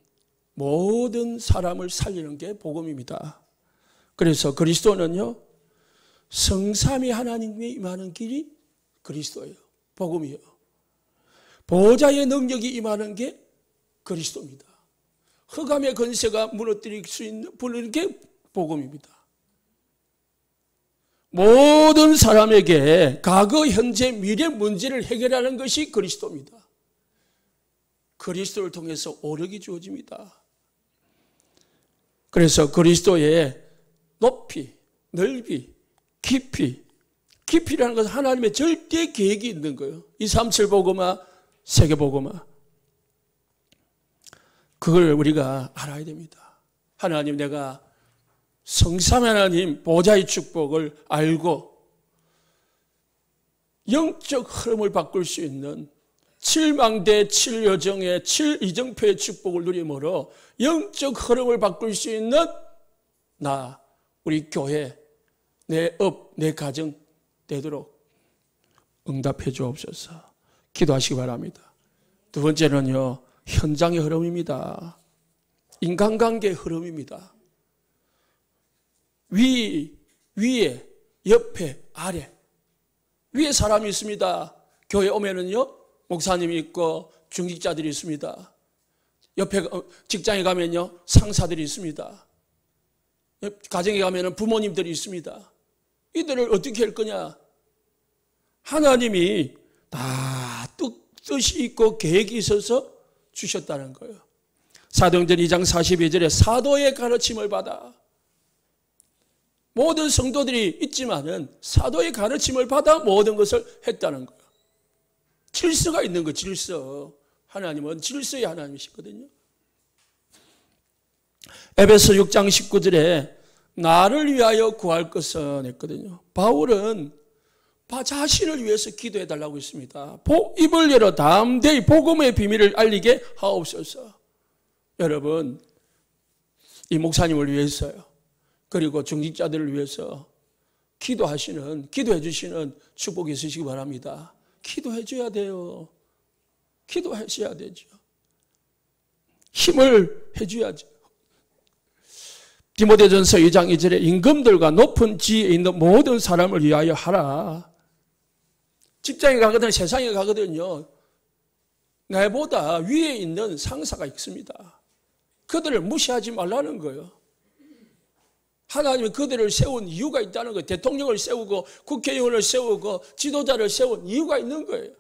모든 사람을 살리는 게 복음입니다. 그래서 그리스도는요 성삼위 하나님이 임하는 길이 그리스도예요. 복음이요. 보좌의 능력이 임하는 게 그리스도입니다. 흑암의 권세가 무너뜨릴 수 있는 부르는 게 복음입니다. 모든 사람에게 과거, 현재, 미래 문제를 해결하는 것이 그리스도입니다. 그리스도를 통해서 오력이 주어집니다. 그래서 그리스도의 높이, 넓이, 깊이라는 것은 하나님의 절대 계획이 있는 거예요. 237 복음화, 세계 복음화. 그걸 우리가 알아야 됩니다. 하나님, 내가 성삼 하나님 보좌의 축복을 알고 영적 흐름을 바꿀 수 있는 7망대 7여정의 7이정표의 축복을 누림으로 영적 흐름을 바꿀 수 있는 나, 우리 교회, 내 업, 내 가정 되도록 응답해 주옵소서. 기도하시기 바랍니다. 두 번째는요, 현장의 흐름입니다. 인간관계의 흐름입니다. 위에, 옆에, 아래. 위에 사람이 있습니다. 교회 오면은요, 목사님이 있고 중직자들이 있습니다. 옆에 직장에 가면요, 상사들이 있습니다. 가정에 가면은 부모님들이 있습니다. 이들을 어떻게 할 거냐? 하나님이 다 뜻이 있고 계획이 있어서 주셨다는 거예요. 사도행전 2장 42절에 사도의 가르침을 받아. 모든 성도들이 있지만은 사도의 가르침을 받아 모든 것을 했다는 거예요. 질서가 있는 거, 질서. 하나님은 질서의 하나님이시거든요. 에베소 6장 19절에 나를 위하여 구할 것은 했거든요. 바울은 자신을 위해서 기도해 달라고 했습니다. 입을 열어 담대히 복음의 비밀을 알리게 하옵소서. 여러분, 이 목사님을 위해서요, 그리고 중직자들을 위해서 기도해 주시는 축복이 있으시기 바랍니다. 기도해 줘야 돼요. 기도하셔야 되죠. 힘을 해 줘야죠. 디모데전서 2장 2절에 임금들과 높은 지위에 있는 모든 사람을 위하여 하라. 직장에 가거든 세상에 가거든요, 나보다 위에 있는 상사가 있습니다. 그들을 무시하지 말라는 거예요. 하나님은 그들을 세운 이유가 있다는 거예요. 대통령을 세우고 국회의원을 세우고 지도자를 세운 이유가 있는 거예요.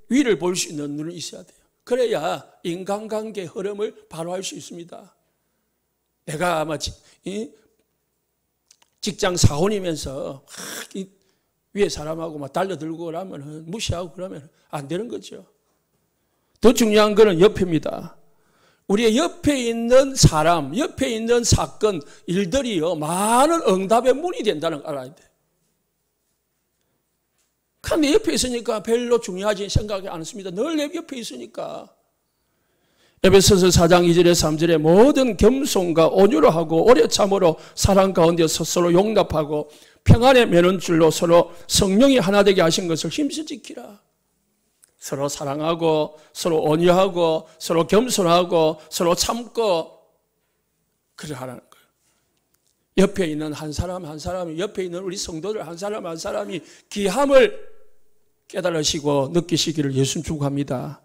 위를 볼 수 있는 눈이 있어야 돼요. 그래야 인간관계 흐름을 바로 할 수 있습니다. 내가 아마 직장 사원이면서 위에 사람하고 막 달려들고 그러면 무시하고 그러면 안 되는 거죠. 더 중요한 거는 옆입니다. 우리의 옆에 있는 사람, 옆에 있는 사건, 일들이요, 많은 응답의 문이 된다는 걸 알아야 돼. 내 옆에 있으니까 별로 중요하지 생각이 않습니다. 늘 내 옆에 있으니까. 에베소서 4장 2절에 3절에 모든 겸손과 온유로 하고 오래 참으로 사랑 가운데 서로 용납하고 평안에 매는 줄로 서로 성령이 하나 되게 하신 것을 힘써 지키라. 서로 사랑하고 서로 온유하고 서로 겸손하고 서로 참고 그래 하라는 거예요. 옆에 있는 한 사람 한 사람이, 옆에 있는 우리 성도들 한 사람 한 사람이 귀함을 깨달으시고 느끼시기를 예수님 축복합니다.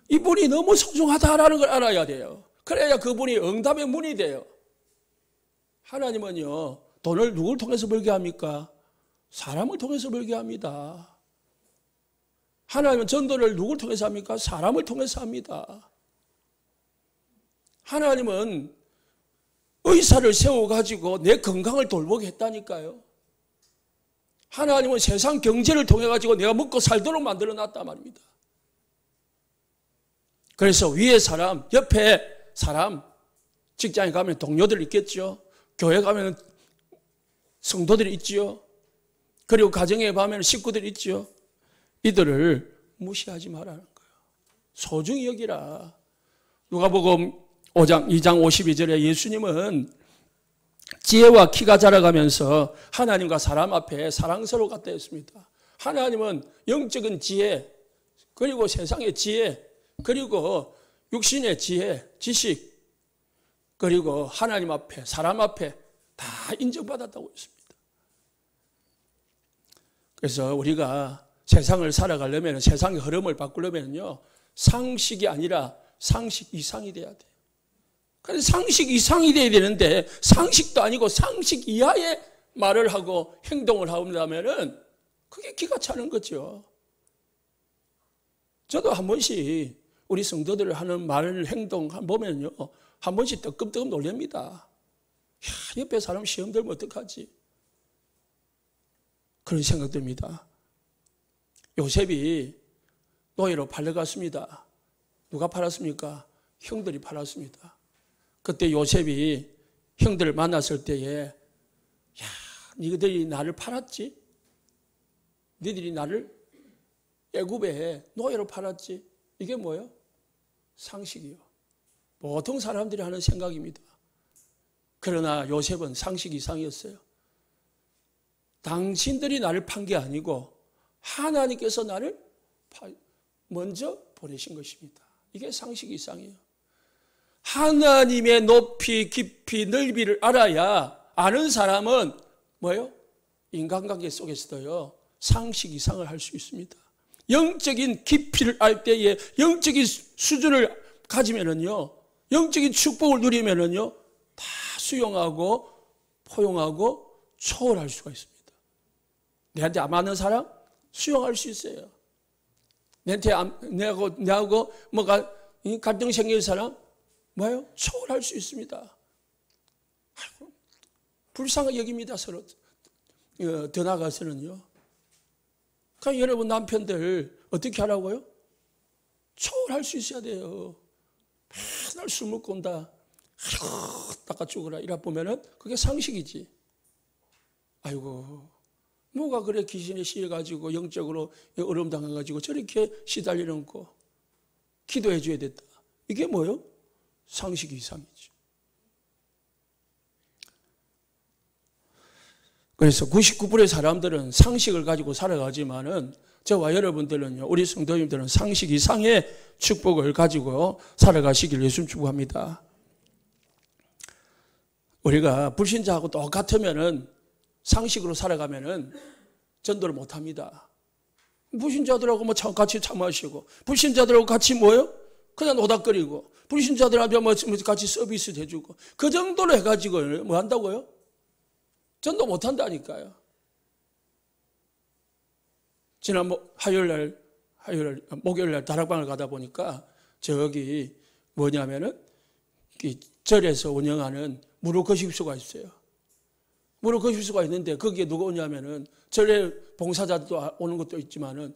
이분이 너무 소중하다라는 걸 알아야 돼요. 그래야 그분이 응답의 문이 돼요. 하나님은요, 돈을 누굴 통해서 벌게 합니까? 사람을 통해서 벌게 합니다. 하나님은 전도를 누굴 통해서 합니까? 사람을 통해서 합니다. 하나님은 의사를 세워가지고 내 건강을 돌보겠다니까요. 하나님은 세상 경제를 통해가지고 내가 먹고 살도록 만들어 놨단 말입니다. 그래서 위에 사람, 옆에 사람, 직장에 가면 동료들 있겠죠. 교회 가면 성도들이 있지요. 그리고 가정에 가면 식구들이 있지요. 이들을 무시하지 말라는 거예요. 소중히 여기라. 누가복음 5장 2장 52절에 예수님은 지혜와 키가 자라가면서 하나님과 사람 앞에 사랑스러웠다 했습니다. 하나님은 영적인 지혜, 그리고 세상의 지혜, 그리고 육신의 지혜, 지식, 그리고 하나님 앞에, 사람 앞에 다 인정받았다고 했습니다. 그래서 우리가 세상을 살아가려면, 세상의 흐름을 바꾸려면요, 상식이 아니라 상식 이상이 돼야 돼요. 그래서 상식 이상이 돼야 되는데 상식도 아니고 상식 이하의 말을 하고 행동을 한다면은 그게 기가 차는 거죠. 저도 한 번씩 우리 성도들 하는 말, 행동 보면요, 한 번씩 뜨끔뜨끔 놀랍니다. 야, 옆에 사람 시험 들면 어떡하지? 그런 생각 듭니다. 요셉이 노예로 팔려갔습니다. 누가 팔았습니까? 형들이 팔았습니다. 그때 요셉이 형들을 만났을 때에, 야, 너희들이 나를 팔았지? 너희들이 나를 애굽에 노예로 팔았지? 이게 뭐예요? 상식이요. 보통 사람들이 하는 생각입니다. 그러나 요셉은 상식 이상이었어요. 당신들이 나를 판 게 아니고 하나님께서 나를 먼저 보내신 것입니다. 이게 상식 이상이에요. 하나님의 높이, 깊이, 넓이를 알아야 아는 사람은 뭐예요? 인간관계 속에서도요, 상식 이상을 할 수 있습니다. 영적인 깊이를 알 때에 영적인 수준을 가지면은요, 영적인 축복을 누리면은요, 다 수용하고 포용하고 초월할 수가 있습니다. 내한테 안 맞는 사람 수용할 수 있어요. 내하고 뭐가 갈등 생길 사람 뭐예요? 초월할 수 있습니다. 아이고, 불쌍하게 여깁니다, 서로. 더 나아가서는요. 그러니까 여러분 남편들 어떻게 하라고요? 초월할 수 있어야 돼요. 맨날 술 먹고 온다. 아이고, 닦아 죽어라. 이라 보면은 그게 상식이지. 아이고, 뭐가 그래 귀신에 씌여가지고 영적으로 어려움 당해가지고 저렇게 시달리는 거 기도해 줘야 됐다. 이게 뭐예요? 상식 이상이죠. 그래서 99%의 사람들은 상식을 가지고 살아가지만은 저와 여러분들은요, 우리 성도님들은 상식 이상의 축복을 가지고 살아가시길 예수님 축복합니다. 우리가 불신자하고 똑같으면은 상식으로 살아가면은 전도를 못 합니다. 불신자들하고 뭐 같이 차 마시고, 불신자들하고 같이 뭐요? 그냥 노닥거리고, 불신자들하고 뭐 같이 서비스 해주고, 그 정도로 해가지고 뭐 한다고요? 전도 못 한다니까요. 지난 목요일날 다락방을 가다 보니까 저기 뭐냐면은 절에서 운영하는 무료 거식소가 있어요. 무료 거식소가 있는데 거기에 누가 오냐면은 절에 봉사자들도 오는 것도 있지만은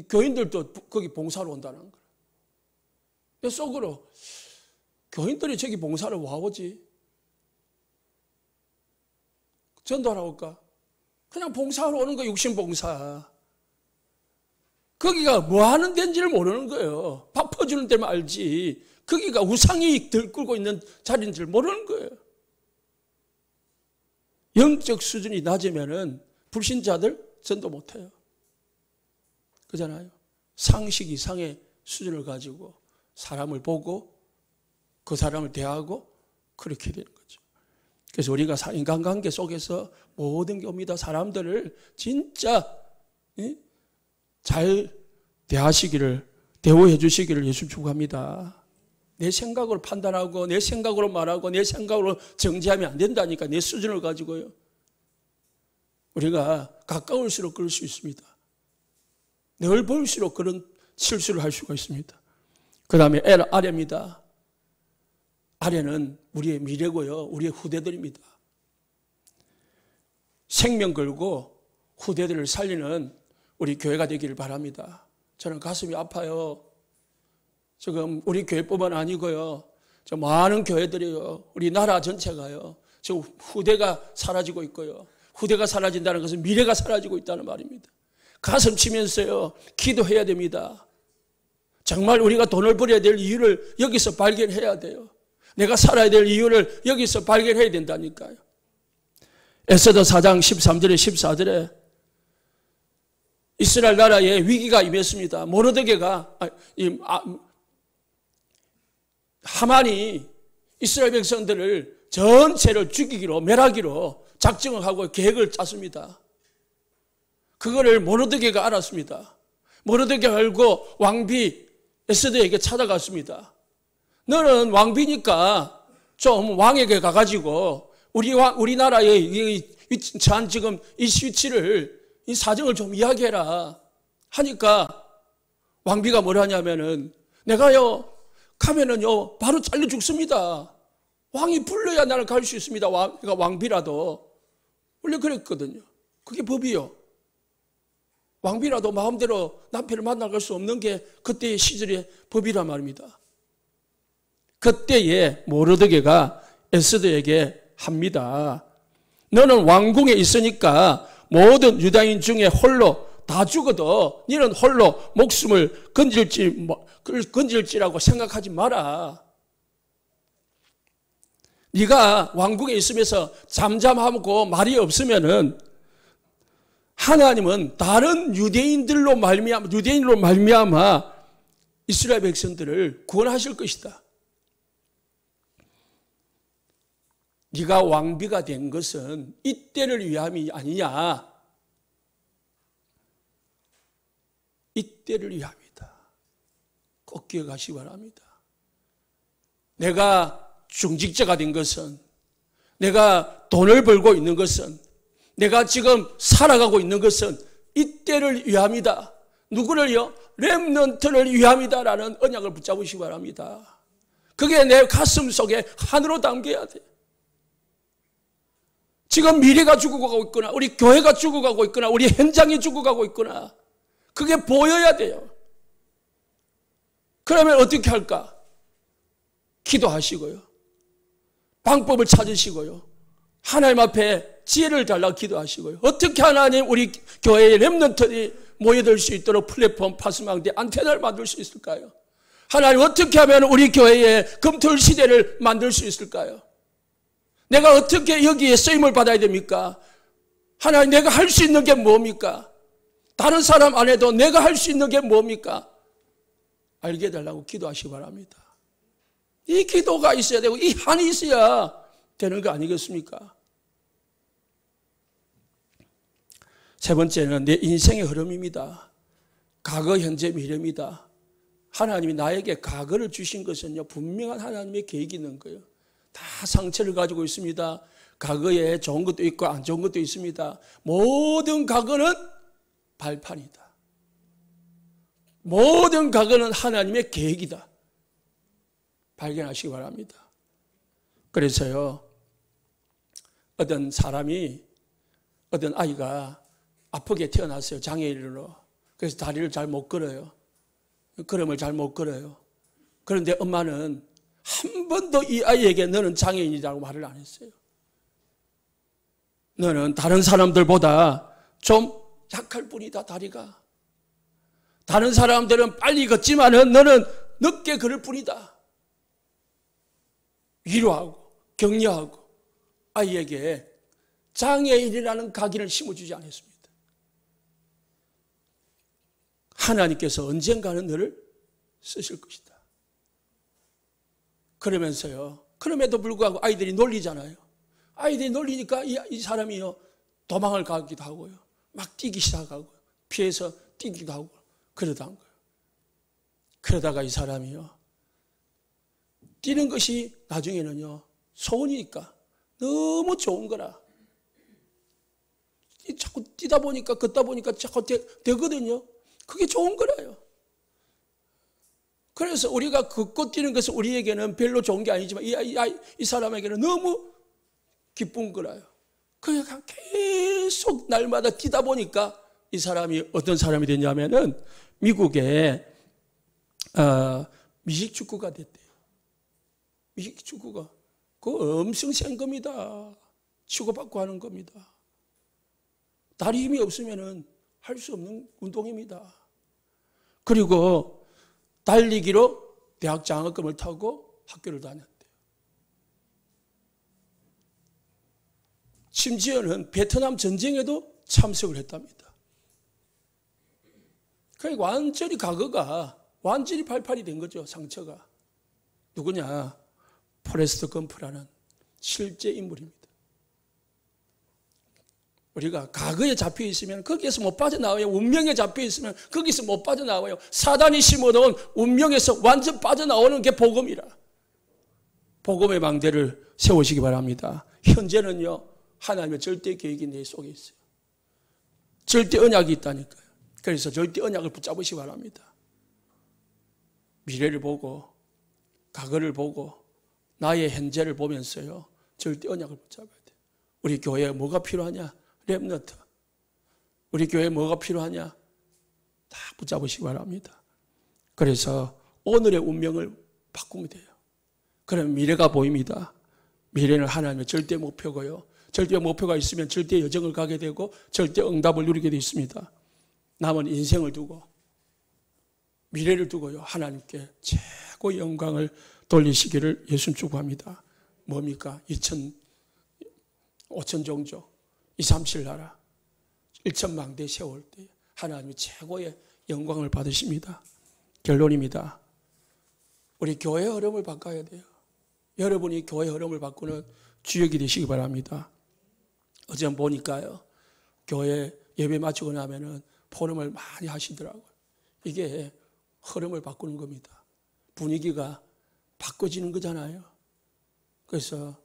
교인들도 거기 봉사로 온다는 거예요. 속으로 교인들이 저기 봉사를 와 오지? 전도하러 올까? 그냥 봉사하러 오는 거, 육신봉사. 거기가 뭐 하는 데인지를 모르는 거예요. 밥 퍼주는 데만 알지. 거기가 우상이 들끓고 있는 자리인 줄 모르는 거예요. 영적 수준이 낮으면은 불신자들 전도 못해요. 그잖아요. 상식 이상의 수준을 가지고 사람을 보고 그 사람을 대하고 그렇게 되는 거죠. 그래서 우리가 인간관계 속에서 모든 게 옵니다. 사람들을 진짜 잘 대우해 주시기를 예수 축복합니다. 내 생각으로 판단하고 내 생각으로 말하고 내 생각으로 정지하면 안 된다니까. 내 수준을 가지고요. 우리가 가까울수록 그럴 수 있습니다. 늘 볼수록 그런 실수를 할 수가 있습니다. 그 다음에 아래입니다. 아래는 우리의 미래고요. 우리의 후대들입니다. 생명 걸고 후대들을 살리는 우리 교회가 되기를 바랍니다. 저는 가슴이 아파요. 지금 우리 교회뿐만 아니고요. 저 많은 교회들이요. 우리 나라 전체가요. 지금 후대가 사라지고 있고요. 후대가 사라진다는 것은 미래가 사라지고 있다는 말입니다. 가슴 치면서요. 기도해야 됩니다. 정말 우리가 돈을 벌여야 될 이유를 여기서 발견해야 돼요. 내가 살아야 될 이유를 여기서 발견해야 된다니까요. 에스더 4장 13절에 14절에 이스라엘 나라에 위기가 임했습니다. 모르드게가 하만이 이스라엘 백성들을 전체를 죽이기로 멸하기로 작정을 하고 계획을 짰습니다. 그거를 모르드게가 알았습니다. 모르드게가 알고 왕비 에스더에게 찾아갔습니다. 너는 왕비니까 좀 왕에게 가가지고 우리나라의 처한 지금 이 위치를 이 사정을 좀 이야기해라 하니까 왕비가 뭘 하냐면은 내가요 가면은요 바로 잘려 죽습니다. 왕이 불러야 나를 갈 수 있습니다. 내가 왕비라도 원래 그랬거든요. 그게 법이요. 왕비라도 마음대로 남편을 만나갈 수 없는 게 그때의 시절의 법이란 말입니다. 그때에 모르드게가 에스더에게 합니다. 너는 왕궁에 있으니까 모든 유다인 중에 홀로 다 죽어도 너는 홀로 목숨을 건질지라고 생각하지 마라. 네가 왕궁에 있으면서 잠잠하고 말이 없으면은 하나님은 다른 유대인으로 말미암아 이스라엘 백성들을 구원하실 것이다. 네가 왕비가 된 것은 이때를 위함이 아니냐. 이때를 위함이다. 꼭 기억하시기 바랍니다. 내가 중직자가 된 것은, 내가 돈을 벌고 있는 것은, 내가 지금 살아가고 있는 것은 이때를 위함이다. 누구를요? 렘넌트를 위함이다라는 언약을 붙잡으시기 바랍니다. 그게 내 가슴 속에 한으로 담겨야 돼. 지금 미래가 죽어가고 있구나. 우리 교회가 죽어가고 있구나. 우리 현장이 죽어가고 있구나. 그게 보여야 돼요. 그러면 어떻게 할까? 기도하시고요. 방법을 찾으시고요. 하나님 앞에 지혜를 달라고 기도하시고요. 어떻게 하나님 우리 교회의 렘넌트들이 모여들 수 있도록 플랫폼, 파스망대, 안테나를 만들 수 있을까요? 하나님 어떻게 하면 우리 교회에 금토일 시대를 만들 수 있을까요? 내가 어떻게 여기에 쓰임을 받아야 됩니까? 하나님 내가 할 수 있는 게 뭡니까? 다른 사람 안 해도 내가 할 수 있는 게 뭡니까? 알게 해달라고 기도하시기 바랍니다. 이 기도가 있어야 되고 이 한이 있어야 되는 거 아니겠습니까? 세 번째는 내 인생의 흐름입니다. 과거, 현재, 미래입니다. 하나님이 나에게 과거를 주신 것은요 분명한 하나님의 계획이 있는 거예요. 다 상처를 가지고 있습니다. 과거에 좋은 것도 있고 안 좋은 것도 있습니다. 모든 과거는 발판이다. 모든 과거는 하나님의 계획이다. 발견하시기 바랍니다. 그래서요, 어떤 사람이, 어떤 아이가 아프게 태어났어요. 장애인으로. 그래서 다리를 잘 못 걸어요. 걸음을 잘 못 걸어요. 그런데 엄마는 한 번도 이 아이에게 너는 장애인이라고 말을 안 했어요. 너는 다른 사람들보다 좀 약할 뿐이다, 다리가. 다른 사람들은 빨리 걷지만은 너는 늦게 걸을 뿐이다. 위로하고 격려하고 아이에게 장애인이라는 각인을 심어주지 않았습니다. 하나님께서 언젠가는 너를 쓰실 것이다. 그러면서요, 그럼에도 불구하고 아이들이 놀리잖아요. 아이들이 놀리니까 이 사람이요, 도망을 가기도 하고요, 막 뛰기 시작하고 피해서 뛰기도 하고 그러던 거예요. 그러다가 이 사람이요, 뛰는 것이 나중에는요, 소원이니까 너무 좋은 거라. 자꾸 뛰다 보니까, 걷다 보니까 자꾸 되거든요. 그게 좋은 거라요. 그래서 우리가 걷고 뛰는 것은 우리에게는 별로 좋은 게 아니지만 이 사람에게는 너무 기쁜 거라요. 그러니까 계속 날마다 뛰다 보니까 이 사람이 어떤 사람이 됐냐면은 미국의 미식축구가 됐대요. 미식축구가. 그거 엄청 센 겁니다. 치고받고 하는 겁니다. 다리 힘이 없으면은 할 수 없는 운동입니다. 그리고 달리기로 대학 장학금을 타고 학교를 다녔대요. 심지어는 베트남 전쟁에도 참석을 했답니다. 그러니까 완전히 과거가 완전히 팔팔이 된 거죠, 상처가. 누구냐? 포레스트 검프라는 실제 인물입니다. 우리가 과거에 잡혀 있으면 거기에서 못 빠져나와요. 운명에 잡혀 있으면 거기서 못 빠져나와요. 사단이 심어놓은 운명에서 완전 빠져나오는 게 복음이라. 복음의 망대를 세우시기 바랍니다. 현재는요, 하나님의 절대 계획이 내 속에 있어요. 절대 언약이 있다니까요. 그래서 절대 언약을 붙잡으시기 바랍니다. 미래를 보고 과거를 보고 나의 현재를 보면서요, 절대 언약을 붙잡아야 돼요. 우리 교회에 뭐가 필요하냐? 렘넌트. 우리 교회에 뭐가 필요하냐? 다 붙잡으시기 바랍니다. 그래서 오늘의 운명을 바꾸면 돼요. 그러면 미래가 보입니다. 미래는 하나님의 절대 목표고요. 절대 목표가 있으면 절대 여정을 가게 되고 절대 응답을 누리게 되어 있습니다. 남은 인생을 두고 미래를 두고요, 하나님께 최고 영광을 돌리시기를 예수님 축복합니다. 뭡니까? 5천 종족 237 나라 1천망대 세울 때 하나님이 최고의 영광을 받으십니다. 결론입니다. 우리 교회의 흐름을 바꿔야 돼요. 여러분이 교회의 흐름을 바꾸는 주역이 되시기 바랍니다. 어제 보니까요, 교회 예배 마치고 나면은 포럼을 많이 하시더라고요. 이게 흐름을 바꾸는 겁니다. 분위기가 바꿔지는 거잖아요. 그래서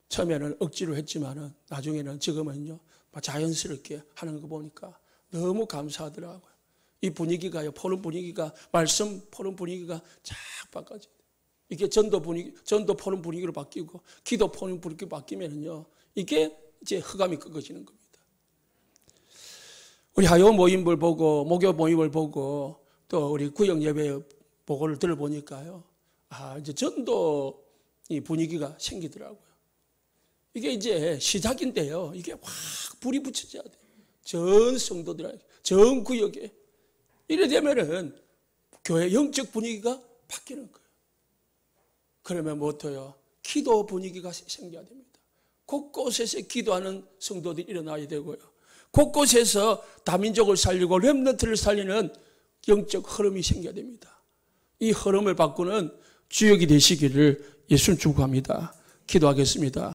처음에는 억지로 했지만은 나중에는 지금은요, 자연스럽게 하는 거 보니까 너무 감사하더라고요. 이 분위기가요, 포럼 분위기가, 말씀 포럼 분위기가 쫙 바꿔져요. 이게 전도 포럼 분위기로 바뀌고 기도 포럼 분위기로 바뀌면은요, 이게 이제 흑암이 꺾어지는 겁니다. 우리 하요 모임을 보고 목요 모임을 보고 또 우리 구역 예배 보고를 들어보니까요, 이제 전도 이 분위기가 생기더라고요. 이게 이제 시작인데요, 이게 확 불이 붙여져야 돼요. 전 성도들에게, 전 구역에. 이래 되면은 교회 영적 분위기가 바뀌는 거예요. 그러면 뭐어요? 기도 분위기가 생겨야 됩니다. 곳곳에서 기도하는 성도들이 일어나야 되고요. 곳곳에서 다민족을 살리고 렘넌트를 살리는 영적 흐름이 생겨야 됩니다. 이 흐름을 바꾸는 주역이 되시기를 예수님 축복합니다. 기도하겠습니다.